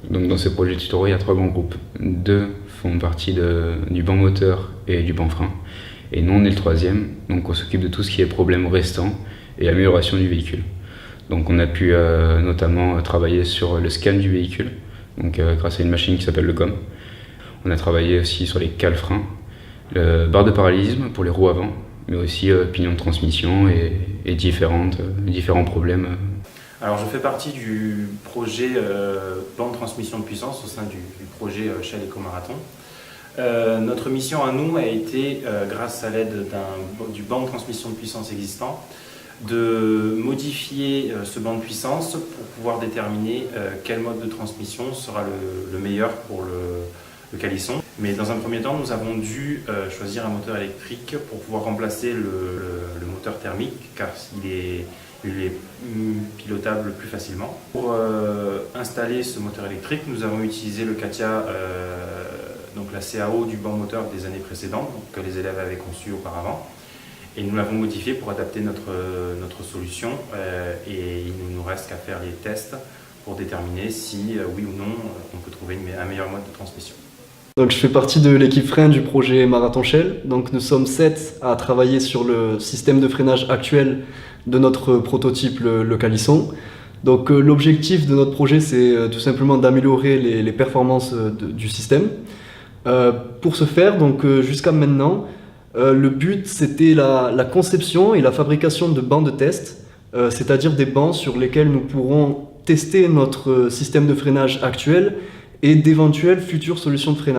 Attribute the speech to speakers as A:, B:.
A: Donc dans ces projets tutoriaux, il y a 3 grands groupes. 2 font partie du banc moteur et du banc frein. Et nous, on est le 3e, donc on s'occupe de tout ce qui est problème restant et amélioration du véhicule. Donc on a pu notamment travailler sur le scan du véhicule, donc, grâce à une machine qui s'appelle le GOM. On a travaillé aussi sur les cales freins, le barre de parallélisme pour les roues avant, mais aussi pignon de transmission et différents problèmes.
B: Alors je fais partie du projet banc de transmission de puissance au sein du projet Shell Eco-Marathon. Notre mission à nous a été, grâce à l'aide du banc de transmission de puissance existant, de modifier ce banc de puissance pour pouvoir déterminer quel mode de transmission sera le meilleur pour le calisson. Mais dans un premier temps, nous avons dû choisir un moteur électrique pour pouvoir remplacer le moteur thermique, car il est pilotable plus facilement. Pour installer ce moteur électrique, nous avons utilisé le CATIA, donc la CAO du banc moteur des années précédentes, que les élèves avaient conçu auparavant. Et nous l'avons modifié pour adapter notre solution et il ne nous reste qu'à faire les tests pour déterminer si, oui ou non, on peut trouver un meilleur mode de transmission.
C: Donc je fais partie de l'équipe frein du projet Marathon Shell. Donc nous sommes 7 à travailler sur le système de freinage actuel de notre prototype, le calisson. Donc l'objectif de notre projet, c'est tout simplement d'améliorer les performances du système. Pour ce faire, donc jusqu'à maintenant, le but c'était la conception et la fabrication de bancs de test, c'est-à-dire des bancs sur lesquels nous pourrons tester notre système de freinage actuel et d'éventuelles futures solutions de freinage.